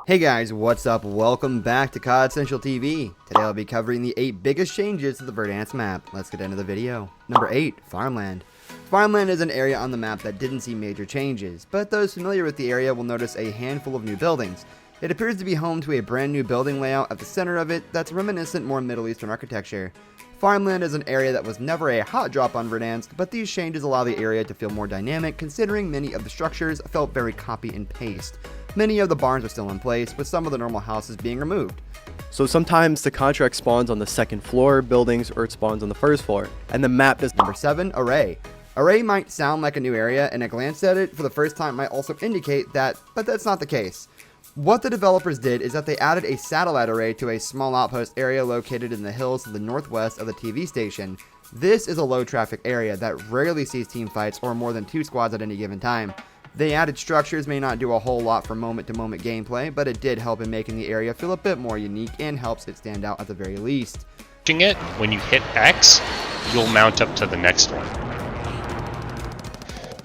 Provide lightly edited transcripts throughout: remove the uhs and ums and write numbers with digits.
Hey guys, what's up? Welcome back to COD Central TV. Today I'll be covering the 8 biggest changes to the Verdansk map. Let's get into the video. Number 8, Farmland. Farmland is an area on the map that didn't see major changes, but those familiar with the area will notice a handful of new buildings. It appears to be home to a brand new building layout at the center of it that's reminiscent more Middle Eastern architecture. Farmland is an area that was never a hot drop on Verdansk, but these changes allow the area to feel more dynamic considering many of the structures felt very copy and paste. Many of the barns are still in place, with some of the normal houses being removed. So sometimes the contract spawns on the second floor buildings or it spawns on the first floor, and the map does. Number 7, Array. Array might sound like a new area, and a glance at it for the first time might also indicate that, but that's not the case. What the developers did is that they added a satellite array to a small outpost area located in the hills to the northwest of the TV station. This is a low traffic area that rarely sees team fights or more than 2 squads at any given time. The added structures may not do a whole lot for moment-to-moment gameplay, but it did help in making the area feel a bit more unique and helps it stand out at the very least. When you hit X, you'll mount up to the next one.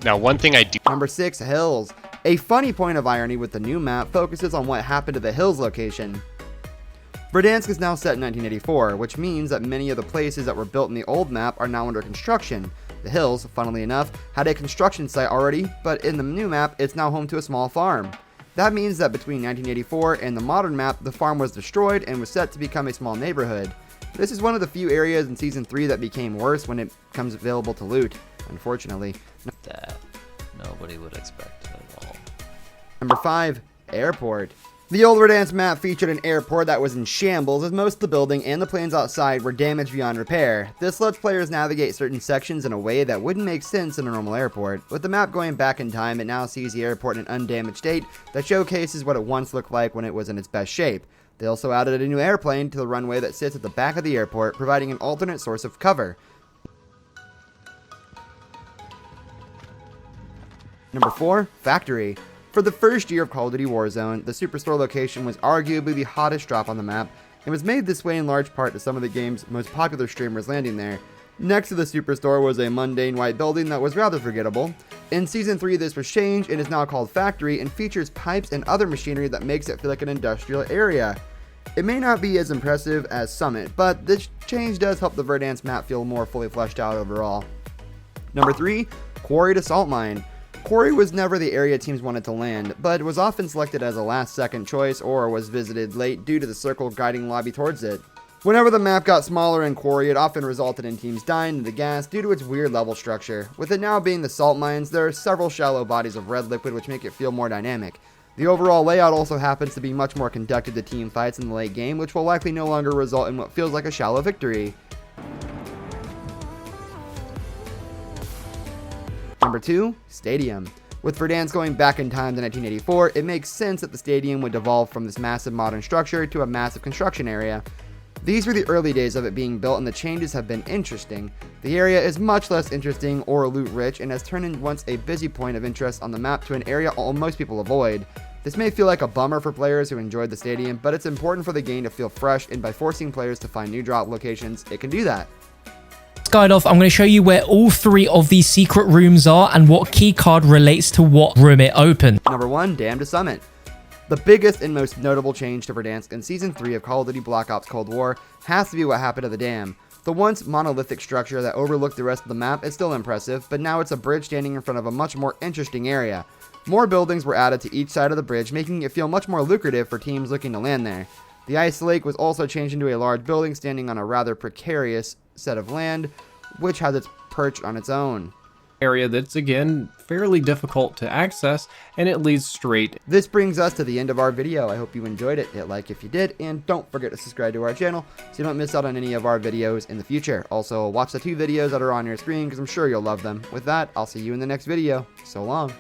Now, one thing I do... Number 6, Hills. A funny point of irony with the new map focuses on what happened to the Hills location. Verdansk is now set in 1984, which means that many of the places that were built in the old map are now under construction. The Hills, funnily enough, had a construction site already, but in the new map, it's now home to a small farm. That means that between 1984 and the modern map, the farm was destroyed and was set to become a small neighborhood. This is one of the few areas in Season 3 that became worse when it becomes available to loot, unfortunately. That nobody would expect at all. Number 5, Airport. The old Verdansk map featured an airport that was in shambles, as most of the building and the planes outside were damaged beyond repair. This lets players navigate certain sections in a way that wouldn't make sense in a normal airport. With the map going back in time, it now sees the airport in an undamaged state that showcases what it once looked like when it was in its best shape. They also added a new airplane to the runway that sits at the back of the airport, providing an alternate source of cover. Number 4, Factory. For the first year of Call of Duty Warzone, the Superstore location was arguably the hottest drop on the map, and was made this way in large part to some of the game's most popular streamers landing there. Next to the Superstore was a mundane white building that was rather forgettable. In Season 3 this was changed and is now called Factory and features pipes and other machinery that makes it feel like an industrial area. It may not be as impressive as Summit, but this change does help the Verdansk map feel more fully fleshed out overall. Number 3, Quarried Assault Mine. Quarry was never the area teams wanted to land, but it was often selected as a last-second choice or was visited late due to the circle guiding lobby towards it. Whenever the map got smaller in Quarry, it often resulted in teams dying to the gas due to its weird level structure. With it now being the salt mines, there are several shallow bodies of red liquid which make it feel more dynamic. The overall layout also happens to be much more conducive to team fights in the late game, which will likely no longer result in what feels like a shallow victory. Number 2, Stadium. With Verdansk going back in time to 1984, it makes sense that the stadium would devolve from this massive modern structure to a massive construction area. These were the early days of it being built, and the changes have been interesting. The area is much less interesting or loot rich and has turned in once a busy point of interest on the map to an area most people avoid. This may feel like a bummer for players who enjoyed the stadium, but it's important for the game to feel fresh, and by forcing players to find new drop locations, it can do that. Guide off, I'm going to show you where all 3 of these secret rooms are and what keycard relates to what room it opened. Number 1, Dam to Summit. The biggest and most notable change to Verdansk in Season 3 of Call of Duty Black Ops Cold War has to be what happened to the dam. The once monolithic structure that overlooked the rest of the map is still impressive, but now it's a bridge standing in front of a much more interesting area. More buildings were added to each side of the bridge, making it feel much more lucrative for teams looking to land there. The ice lake was also changed into a large building standing on a rather precarious set of land, which has its perch on its own. Area that's again fairly difficult to access, and it leads straight. This brings us to the end of our video. I hope you enjoyed it. Hit like if you did, and don't forget to subscribe to our channel so you don't miss out on any of our videos in the future. Also, watch the 2 videos that are on your screen because I'm sure you'll love them. With that, I'll see you in the next video. So long.